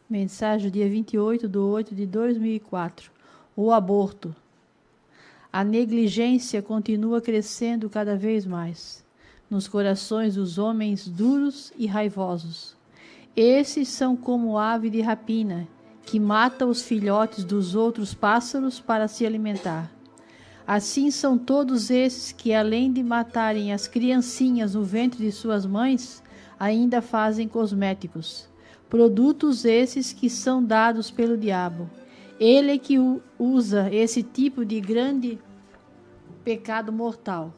Mensagem dia 28/8/2004. O aborto. A negligência continua crescendo cada vez mais nos corações dos homens duros e raivosos. Esses são como ave de rapina, que mata os filhotes dos outros pássaros para se alimentar. Assim são todos esses que, além de matarem as criancinhas no ventre de suas mães, ainda fazem cosméticos. Produtos esses que são dados pelo diabo. Ele é que usa esse tipo de grande pecado mortal.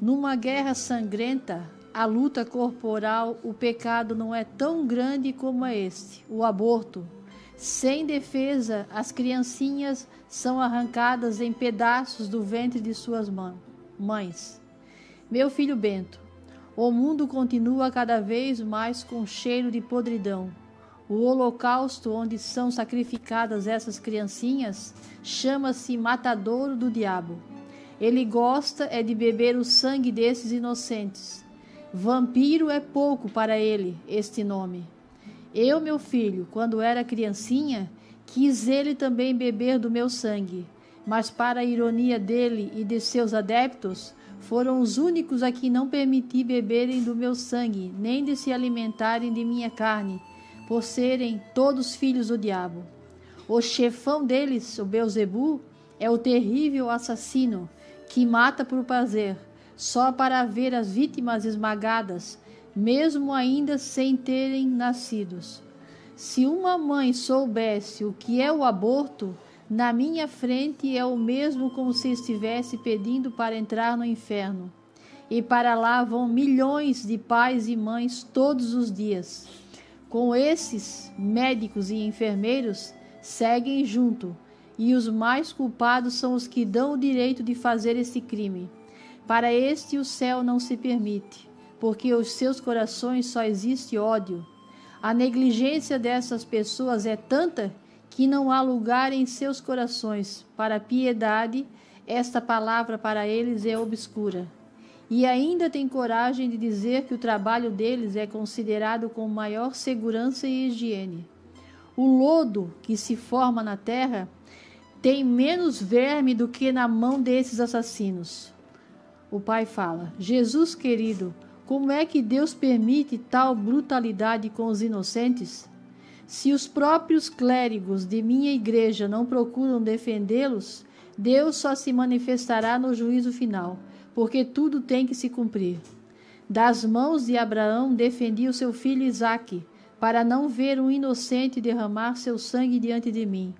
Numa guerra sangrenta, a luta corporal, o pecado não é tão grande como este, o aborto. Sem defesa, as criancinhas são arrancadas em pedaços do ventre de suas mães. Meu filho Bento, o mundo continua cada vez mais com cheiro de podridão. O holocausto onde são sacrificadas essas criancinhas chama-se matadouro do diabo. Ele gosta é de beber o sangue desses inocentes. Vampiro é pouco para ele, este nome. Eu, meu filho, quando era criancinha, quis ele também beber do meu sangue, mas para a ironia dele e de seus adeptos, foram os únicos a que não permiti beberem do meu sangue, nem de se alimentarem de minha carne, por serem todos filhos do diabo. O chefão deles, o Belzebu, é o terrível assassino, que mata por prazer, só para ver as vítimas esmagadas, mesmo ainda sem terem nascidos. Se uma mãe soubesse o que é o aborto, na minha frente é o mesmo como se estivesse pedindo para entrar no inferno. E para lá vão milhões de pais e mães todos os dias. Com esses, médicos e enfermeiros seguem junto, e os mais culpados são os que dão o direito de fazer esse crime. Para este o céu não se permite, porque os seus corações só existe ódio. A negligência dessas pessoas é tanta que não há lugar em seus corações para a piedade. Esta palavra para eles é obscura. E ainda tem coragem de dizer que o trabalho deles é considerado com maior segurança e higiene. O lodo que se forma na terra tem menos verme do que na mão desses assassinos. O pai fala: Jesus querido, como é que Deus permite tal brutalidade com os inocentes? Se os próprios clérigos de minha igreja não procuram defendê-los, Deus só se manifestará no juízo final, porque tudo tem que se cumprir. Das mãos de Abraão defendi o seu filho Isaque, para não ver um inocente derramar seu sangue diante de mim.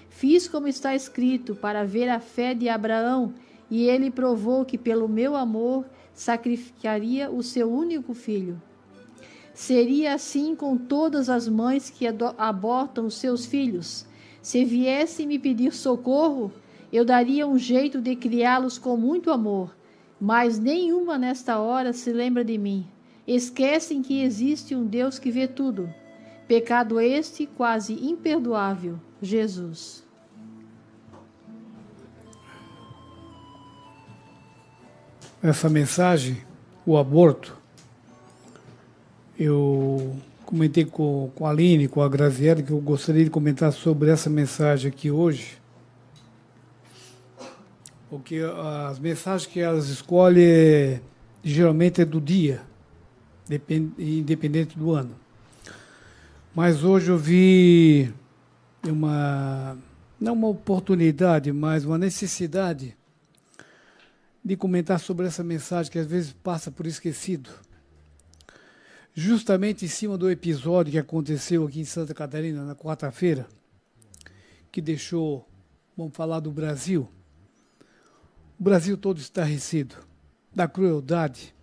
Fiz como está escrito, para ver a fé de Abraão, e ele provou que pelo meu amor sacrificaria o seu único filho. Seria assim com todas as mães que abortam os seus filhos. Se viessem me pedir socorro, eu daria um jeito de criá-los com muito amor, mas nenhuma nesta hora se lembra de mim. Esquecem que existe um Deus que vê tudo. Pecado este quase imperdoável, Jesus. Essa mensagem, o aborto, eu comentei com a Aline, com a Graziella, que eu gostaria de comentar sobre essa mensagem aqui hoje, porque as mensagens que elas escolhem geralmente é do dia, independente do ano. Mas hoje eu vi não uma oportunidade, mas uma necessidade de comentar sobre essa mensagem que às vezes passa por esquecido. Justamente em cima do episódio que aconteceu aqui em Santa Catarina na quarta-feira, que deixou, vamos falar do Brasil, o Brasil todo estarrecido, da crueldade,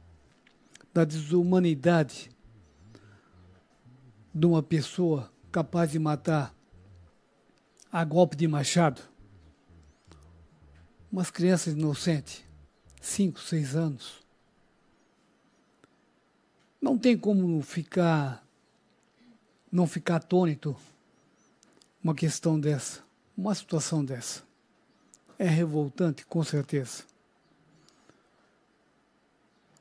da desumanidade de uma pessoa capaz de matar a golpe de machado umas crianças inocentes, 5, 6 anos. Não tem como não ficar atônito uma questão dessa, uma situação dessa. É revoltante, com certeza.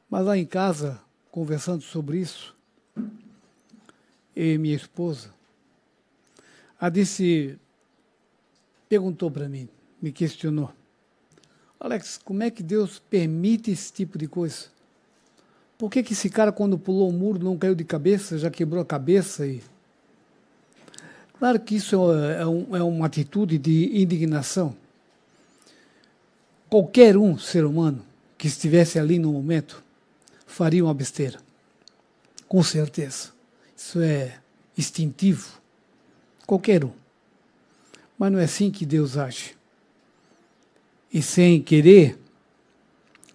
Mas lá em casa, conversando sobre isso, eu e minha esposa, A Dice perguntou para mim, me questionou. Alex, como é que Deus permite esse tipo de coisa? Por que esse cara, quando pulou o muro, não caiu de cabeça, já quebrou a cabeça? Claro que isso é uma atitude de indignação. Qualquer ser humano que estivesse ali no momento faria uma besteira. Com certeza. Isso é instintivo. Qualquer um. Mas não é assim que Deus age. E sem querer,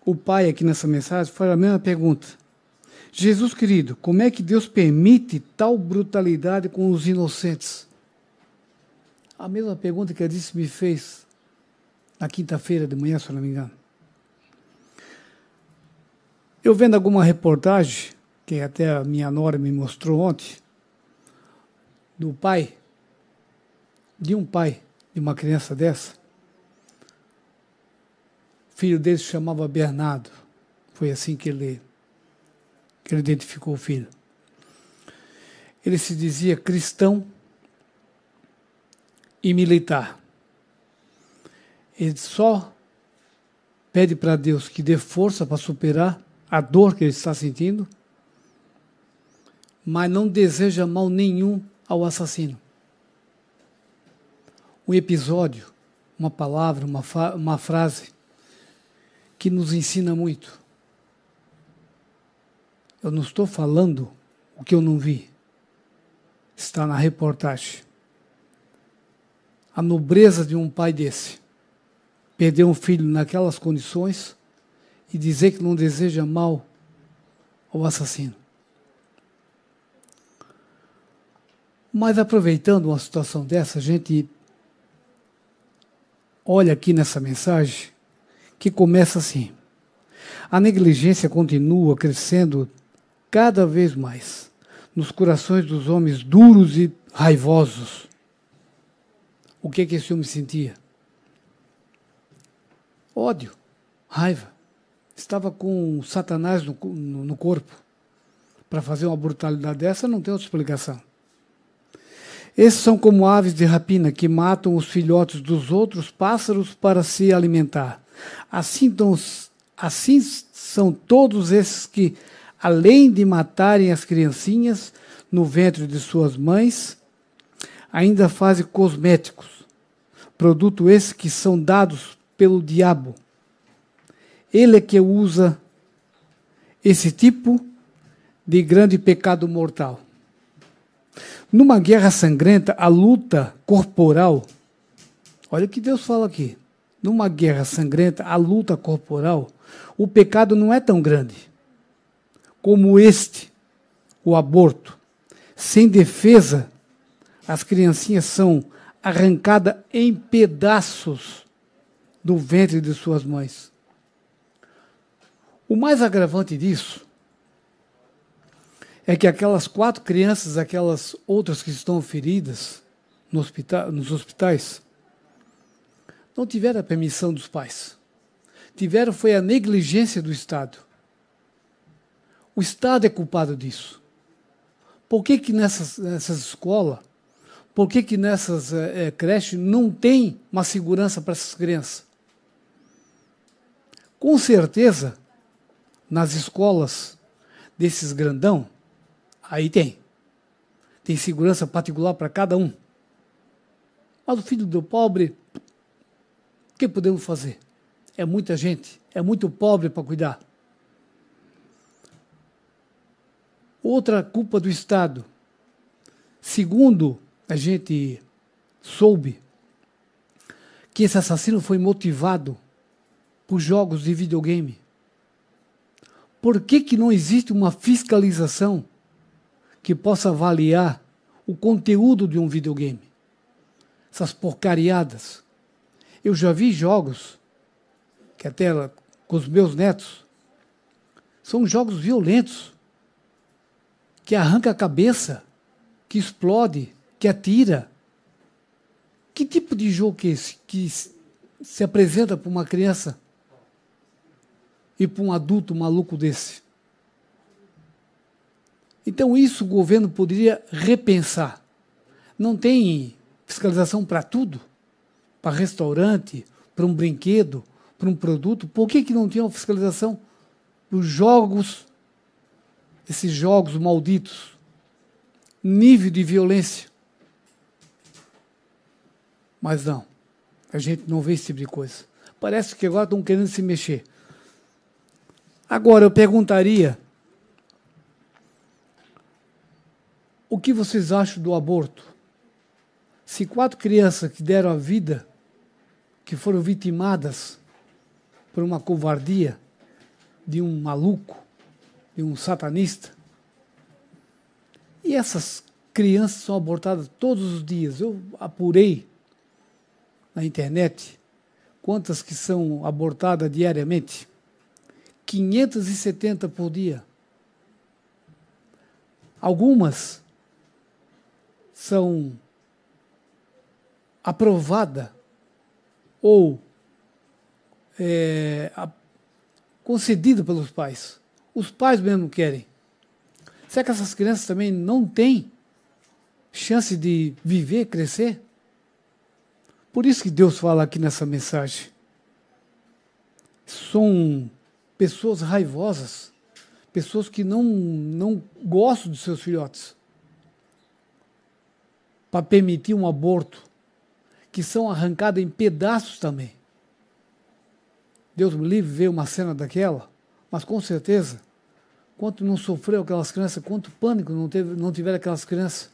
o pai aqui nessa mensagem faz a mesma pergunta. Jesus querido, como é que Deus permite tal brutalidade com os inocentes? A mesma pergunta que a Dice me fez na quinta-feira de manhã, se eu não me engano. Eu vendo alguma reportagem, que até a minha nora me mostrou ontem, do pai, de uma criança dessa. O filho dele se chamava Bernardo. Foi assim que ele identificou o filho. Ele se dizia cristão e militar. Ele só pede para Deus que dê força para superar a dor que ele está sentindo, mas não deseja mal nenhum ao assassino. Um episódio, uma palavra, uma frase que nos ensina muito. Eu não estou falando o que eu não vi. Está na reportagem. A nobreza de um pai desse. Perder um filho naquelas condições e dizer que não deseja mal ao assassino. Mas aproveitando uma situação dessa, a gente olha aqui nessa mensagem que começa assim. A negligência continua crescendo cada vez mais nos corações dos homens duros e raivosos. O que esse homem sentia? Ódio, raiva. Estava com Satanás no corpo. Para fazer uma brutalidade dessa, não tem outra explicação. Esses são como aves de rapina que matam os filhotes dos outros pássaros para se alimentar. Assim são todos esses que, além de matarem as criancinhas no ventre de suas mães, ainda fazem cosméticos, produto esses que são dados pelo diabo. Ele é que usa esse tipo de grande pecado mortal. Numa guerra sangrenta, a luta corporal, olha o que Deus fala aqui, numa guerra sangrenta, a luta corporal, o pecado não é tão grande como o aborto. Sem defesa, as criancinhas são arrancadas em pedaços do ventre de suas mães. O mais agravante disso é que aquelas 4 crianças, aquelas outras que estão feridas nos hospitais, não tiveram a permissão dos pais. Foi a negligência do Estado. O Estado é culpado disso. Por que nessas escolas, por que nessas creches não tem uma segurança para essas crianças? Com certeza, nas escolas desses grandão, aí tem segurança particular para cada um. Mas o filho do pobre, o que podemos fazer? É muita gente, é muito pobre para cuidar. Outra culpa do Estado. Segundo a gente soube, que esse assassino foi motivado por jogos de videogame. Por que não existe uma fiscalização que possa avaliar o conteúdo de um videogame? Essas porcariadas. Eu já vi jogos, que até com os meus netos, são jogos violentos, que arranca a cabeça, que explode, que atira. Que tipo de jogo é esse que se apresenta para uma criança e para um adulto maluco desse? Então isso o governo poderia repensar. Não tem fiscalização para tudo, para restaurante, para um brinquedo, para um produto. Por que não tinha uma fiscalização dos jogos, esses jogos malditos, nível de violência? Mas não, a gente não vê esse tipo de coisa. Parece que agora estão querendo se mexer. Agora, eu perguntaria, o que vocês acham do aborto? Se 4 crianças que deram a vida, que foram vitimadas por uma covardia de um maluco, de um satanista, e essas crianças são abortadas todos os dias. Eu apurei na internet quantas que são abortadas diariamente. 570 por dia. Algumas são aprovadas ou concedidas pelos pais. Os pais mesmo querem. Será que essas crianças também não têm chance de viver, crescer? Por isso que Deus fala aqui nessa mensagem. São pessoas raivosas, pessoas que não gostam dos seus filhotes, para permitir um aborto, que são arrancadas em pedaços também. Deus me livre ver uma cena daquela, mas com certeza, quanto não sofreu aquelas crianças, quanto pânico não tiveram aquelas crianças,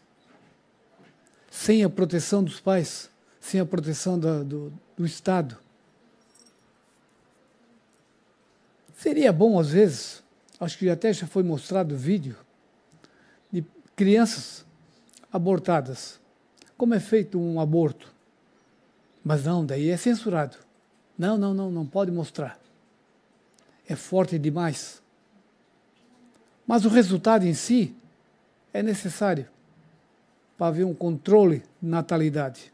sem a proteção dos pais, sem a proteção do Estado. Seria bom, às vezes, acho que até já foi mostrado o vídeo, de crianças abortadas. Como é feito um aborto? Mas não, daí é censurado. Não pode mostrar. É forte demais. Mas o resultado em si é necessário para haver um controle de natalidade.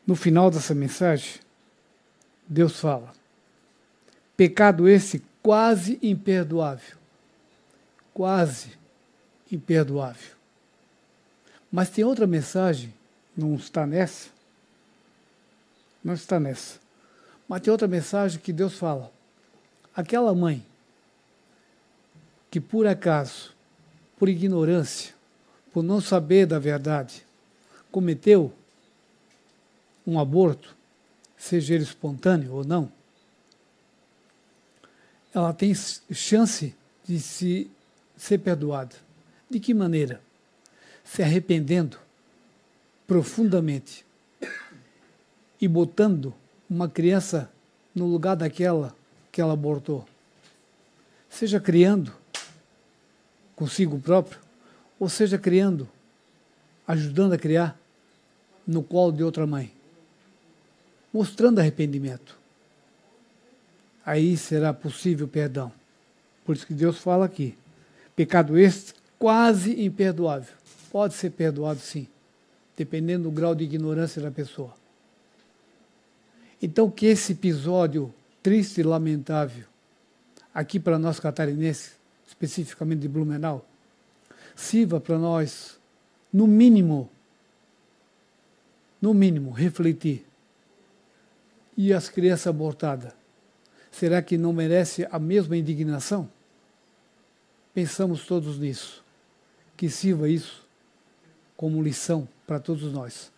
No final dessa mensagem, Deus fala: pecado esse quase imperdoável. Quase imperdoável. Mas tem outra mensagem, não está nessa. Não está nessa. Mas tem outra mensagem que Deus fala. Aquela mãe que por acaso, por ignorância, por não saber da verdade, cometeu um aborto, seja ele espontâneo ou não, ela tem chance de ser perdoada. De que maneira? Se arrependendo profundamente e botando uma criança no lugar daquela que ela abortou. Seja criando consigo próprio, ou seja criando, ajudando a criar no colo de outra mãe. Mostrando arrependimento. Aí será possível perdão. Por isso que Deus fala aqui. Pecado este quase imperdoável. Pode ser perdoado sim, dependendo do grau de ignorância da pessoa. Então que esse episódio triste e lamentável, aqui para nós catarinenses, especificamente de Blumenau, sirva para nós, no mínimo, refletir. E as crianças abortadas, será que não merece a mesma indignação? Pensamos todos nisso. Que sirva isso como lição para todos nós.